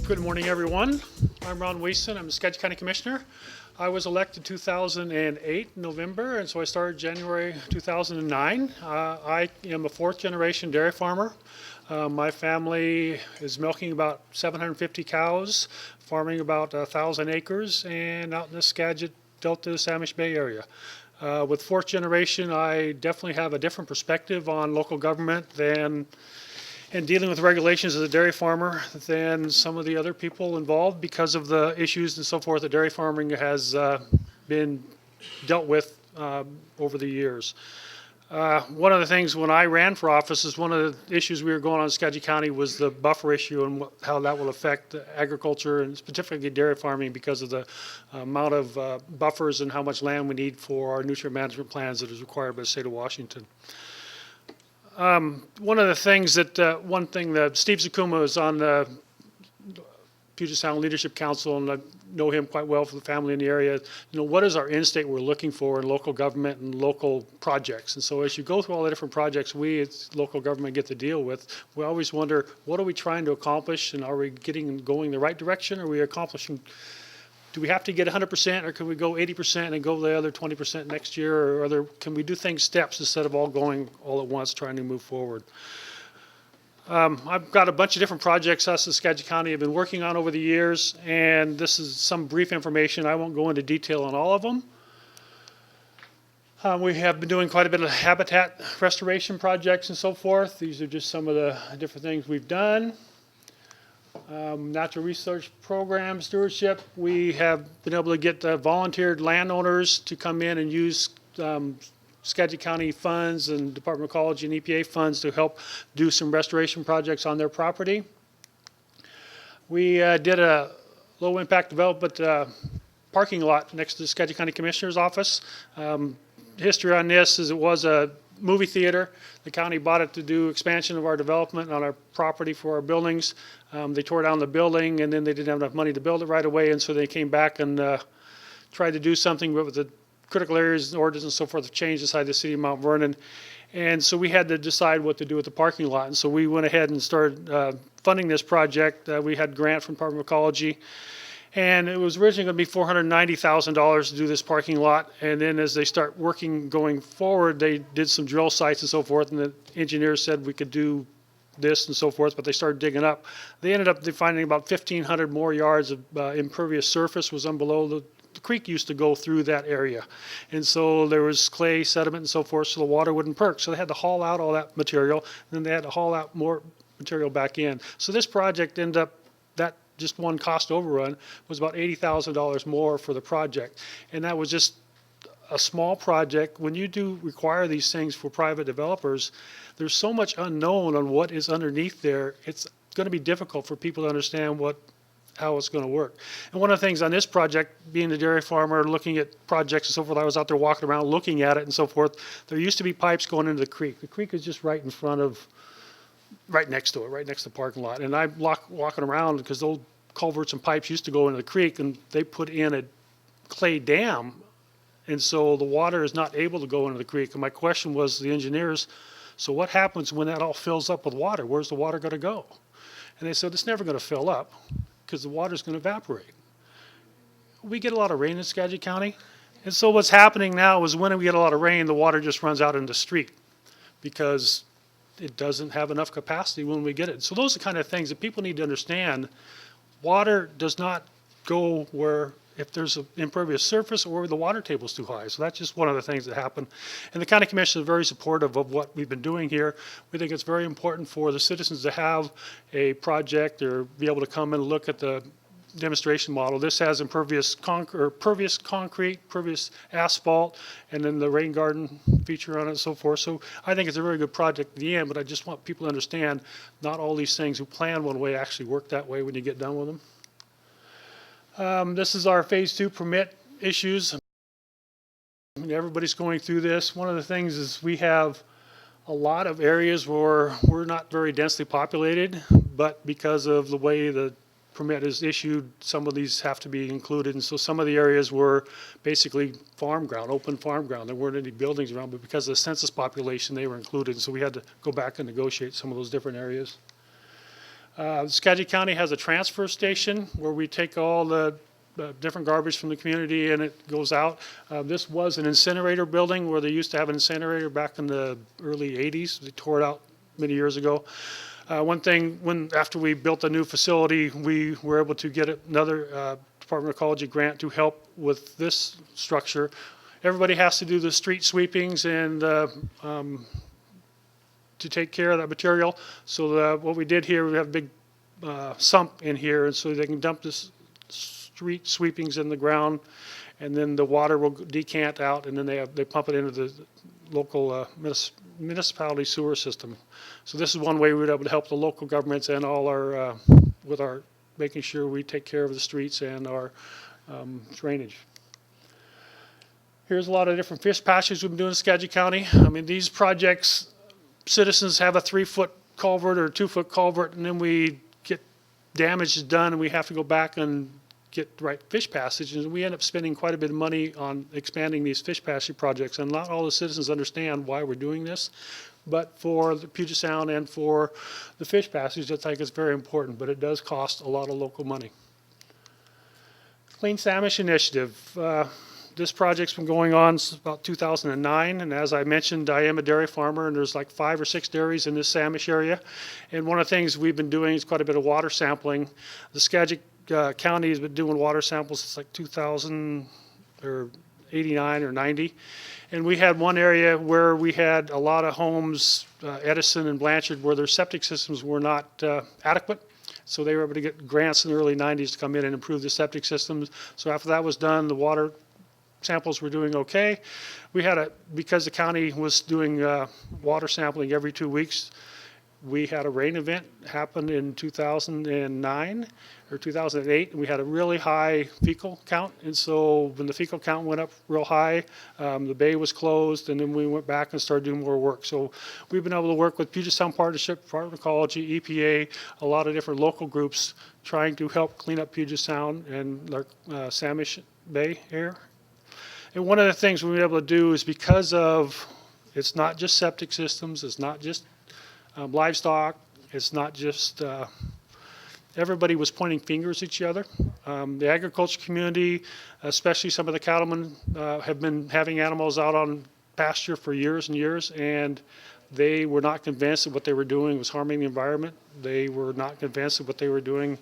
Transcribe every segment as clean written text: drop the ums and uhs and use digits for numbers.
Good morning, everyone. I'm Ron Wason. I'm the Skagit County Commissioner. I was elected 2008 in November, and so I started January 2009. I am a fourth generation dairy farmer. My family is milking about 750 cows, farming about 1,000 acres, and out in the Skagit Delta Samish Bay area. With fourth generation, I definitely have a different perspective on local government and dealing with regulations as a dairy farmer than some of the other people involved because of the issues and so forth that dairy farming has been dealt with over the years. One of the things when I ran for office is one of the issues we were going on in Skagit County was the buffer issue and how that will affect agriculture and specifically dairy farming because of the amount of buffers and how much land we need for our nutrient management plans that is required by the state of Washington. One of the things that, one thing that Steve Zakuma is on the Puget Sound Leadership Council, and I know him quite well for the family in the area. You know, what is our end state we're looking for in local government and local projects? And so as you go through all the different projects we as local government get to deal with, we always wonder, what are we trying to accomplish, and are we going the right direction? Are we accomplishing? Do we have to get 100%, or can we go 80% and go the other 20% next year, or can we do things steps instead of all going all at once trying to move forward? I've got a bunch of different projects us in Skagit County have been working on over the years, and this is some brief information. I won't go into detail on all of them. We have been doing quite a bit of habitat restoration projects and so forth. These are just some of the different things we've done. Natural research program stewardship. We have been able to get volunteered landowners to come in and use Skagit County funds and Department of Ecology and EPA funds to help do some restoration projects on their property. We did a low impact development parking lot next to the Skagit County Commissioner's office. History on this is it was a movie theater. The county bought it to do expansion of our development on our property for our buildings. They tore down the building, and then they didn't have enough money to build it right away, and so they came back and tried to do something with the critical areas and ordinance and so forth have changed inside the city of Mount Vernon. And so we had to decide what to do with the parking lot. And so we went ahead and started funding this project. We had a grant from Department of Ecology. And it was originally going to be $490,000 to do this parking lot. And then as they start working going forward, they did some drill sites and so forth. And the engineers said we could do this and so forth, but they started digging up. They ended up finding about 1,500 more yards of impervious surface was below the creek used to go through that area. And so there was clay, sediment, and so forth, so the water wouldn't perk. So they had to haul out all that material, and then they had to haul out more material back in. So this project ended up, that just one cost overrun was about $80,000 more for the project. And that was just a small project. When you do require these things for private developers, there's so much unknown on what is underneath there. It's going to be difficult for people to understand how it's going to work. And one of the things on this project, being a dairy farmer, looking at projects and so forth, I was out there walking around looking at it and so forth. There used to be pipes going into the creek. The creek is just right in front of, right next to it, right next to the parking lot. And I'm walking around because those culverts and pipes used to go into the creek, and they put in a clay dam. And so the water is not able to go into the creek. And my question was to the engineers, so what happens when that all fills up with water? Where's the water going to go? And they said, it's never going to fill up because the water is going to evaporate. We get a lot of rain in Skagit County. And so what's happening now is when we get a lot of rain, the water just runs out in the street because it doesn't have enough capacity when we get it. So those are the kind of things that people need to understand. Water does not go where if there's an impervious surface or the water table is too high. So that's just one of the things that happen. And the county commission is very supportive of what we've been doing here. We think it's very important for the citizens to have a project or be able to come and look at the demonstration model. This has impervious pervious concrete, pervious asphalt, and then the rain garden feature on it and so forth. So I think it's a very good project in the end, but I just want people to understand not all these things who plan one way actually work that way when you get done with them. This is our phase 2 permit issues. Everybody's going through this. One of the things is we have a lot of areas where we're not very densely populated, but because of the way the permit is issued, some of these have to be included. And so some of the areas were basically farm ground, open farm ground. There weren't any buildings around, but because of the census population, they were included. And so we had to go back and negotiate some of those different areas. Skagit County has a transfer station where we take all the different garbage from the community and it goes out. This was an incinerator building where they used to have an incinerator back in the early 80s. They tore it out many years ago. One thing, after we built a new facility, we were able to get another Department of Ecology grant to help with this structure. Everybody has to do the street sweepings and to take care of that material. So what we did here, we have a big sump in here, and so they can dump this street sweepings in the ground, and then the water will decant out, and then they pump it into the local municipality sewer system. So this is one way we were able to help the local governments and all our with our making sure we take care of the streets and our drainage. Here's a lot of different fish patches we've been doing in Skagit County. I mean, these projects, citizens have a 3-foot culvert or a 2-foot culvert, and then we get damage done and we have to go back and get the right fish passage, and we end up spending quite a bit of money on expanding these fish passage projects, and not all the citizens understand why we're doing this. But for the Puget Sound and for the fish passage, I think it's very important, but it does cost a lot of local money. Clean Samish Initiative. This project's been going on since about 2009, and as I mentioned, I am a dairy farmer, and there's like 5 or 6 dairies in this Samish area. And one of the things we've been doing is quite a bit of water sampling. The Skagit County has been doing water samples since like 2000 or 89 or 90. And we had one area where we had a lot of homes, Edison and Blanchard, where their septic systems were not adequate. So they were able to get grants in the early 90s to come in and improve the septic systems. So after that was done, the water samples were doing okay. We had because the county was doing water sampling every 2 weeks, we had a rain event happen in 2009 or 2008, and we had a really high fecal count. And so when the fecal count went up real high, the bay was closed, and then we went back and started doing more work. So we've been able to work with Puget Sound Partnership, Department of Ecology, EPA, a lot of different local groups trying to help clean up Puget Sound and our Samish Bay area. And one of the things we've been able to do is because of, it's not just septic systems, it's not just livestock, it's not just, everybody was pointing fingers at each other. The agriculture community, especially some of the cattlemen, have been having animals out on pasture for years and years, and they were not convinced that what they were doing was harming the environment. They were not convinced that what they were doing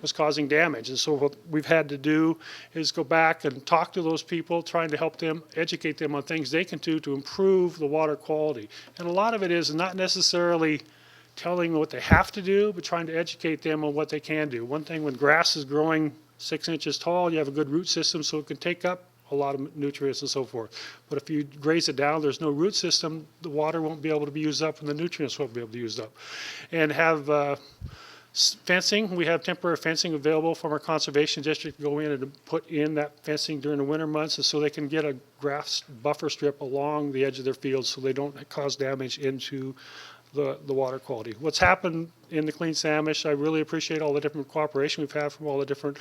was causing damage. And so what we've had to do is go back and talk to those people, trying to help them, educate them on things they can do to improve the water quality. And a lot of it is not necessarily telling them what they have to do, but trying to educate them on what they can do. One thing, when grass is growing 6 inches tall, you have a good root system so it can take up a lot of nutrients and so forth. But if you graze it down, there's no root system, the water won't be able to be used up and the nutrients won't be able to be used up. And have fencing. We have temporary fencing available from our conservation district to go in and put in that fencing during the winter months, and so they can get a grass buffer strip along the edge of their fields so they don't cause damage into the water quality. What's happened in the Clean Samish, I really appreciate all the different cooperation we've had from all the different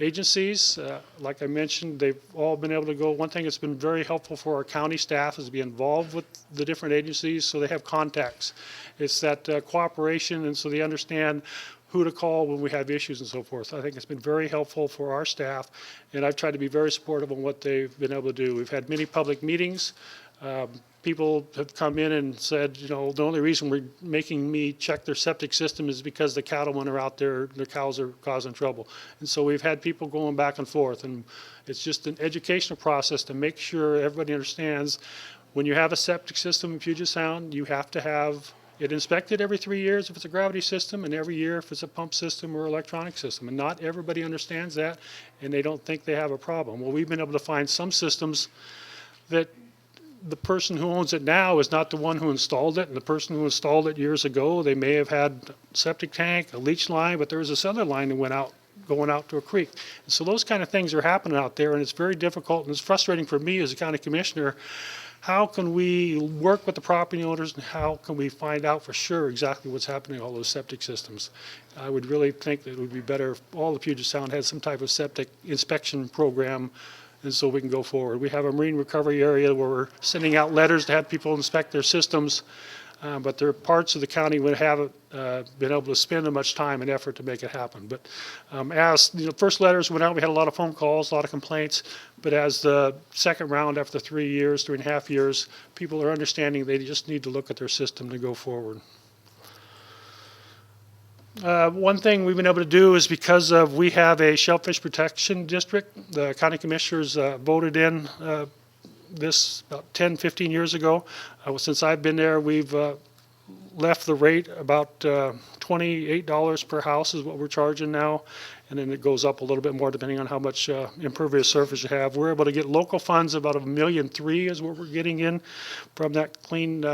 agencies. Like I mentioned, they've all been able to go. One thing that's been very helpful for our county staff is to be involved with the different agencies so they have contacts. It's that cooperation, and so they understand who to call when we have issues and so forth. I think it's been very helpful for our staff, and I've tried to be very supportive on what they've been able to do. We've had many public meetings. People have come in and said, you know, the only reason we're making me check their septic system is because the cattlemen are out there, their cows are causing trouble. And so we've had people going back and forth, and it's just an educational process to make sure everybody understands when you have a septic system in Puget Sound, you have to have it inspected every 3 years if it's a gravity system, and every year if it's a pump system or electronic system. And not everybody understands that, and they don't think they have a problem. Well, we've been able to find some systems that the person who owns it now is not the one who installed it, and the person who installed it years ago, they may have had a septic tank, a leach line, but there was this other line that went out, going out to a creek. And so those kind of things are happening out there, and it's very difficult, and it's frustrating for me as a county commissioner. How can we work with the property owners, and how can we find out for sure exactly what's happening in all those septic systems? I would really think that it would be better if all of Puget Sound had some type of septic inspection program, and so we can go forward. We have a marine recovery area where we're sending out letters to have people inspect their systems. but there are parts of the county that haven't been able to spend as much time and effort to make it happen. But as first letters went out, we had a lot of phone calls, a lot of complaints. But as the second round, after 3 years, 3.5 years, people are understanding they just need to look at their system to go forward. One thing we've been able to do is because we have a shellfish protection district, the county commissioners voted in this about 10, 15 years ago. Since I've been there, we've left the rate about $28 per house is what we're charging now, and then it goes up a little bit more depending on how much impervious surface you have. We're able to get local funds, about $1.3 million is what we're getting in from that clean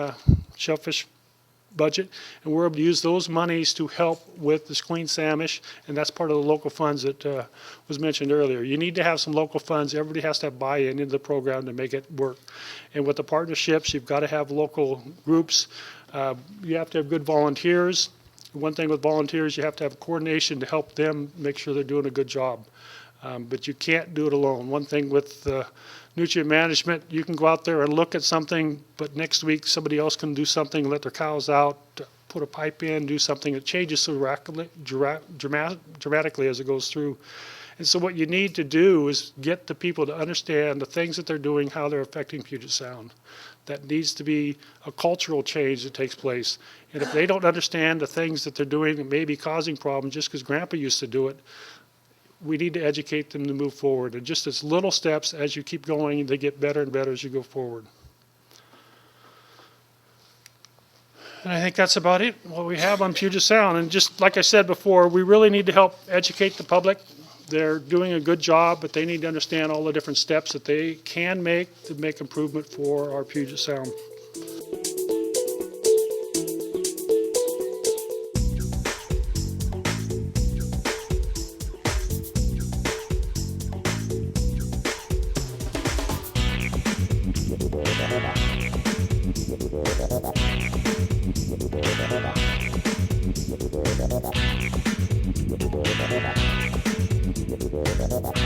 shellfish budget, and we're able to use those monies to help with this clean Samish, and that's part of the local funds that was mentioned earlier. You need to have some local funds. Everybody has to have buy-in into the program to make it work. And with the partnerships, you've got to have local groups. You have to have good volunteers. One thing with volunteers, you have to have coordination to help them make sure they're doing a good job. But you can't do it alone. One thing with nutrient management, you can go out there and look at something, but next week somebody else can do something, let their cows out, put a pipe in, do something that changes so dramatically as it goes through. And so what you need to do is get the people to understand the things that they're doing, how they're affecting Puget Sound. That needs to be a cultural change that takes place. And if they don't understand the things that they're doing that may be causing problems just because Grandpa used to do it, we need to educate them to move forward. And just as little steps as you keep going, they get better and better as you go forward. And I think that's about it, what we have on Puget Sound. And just like I said before, we really need to help educate the public. They're doing a good job, but they need to understand all the different steps that they can make to make improvement for our Puget Sound. Bye.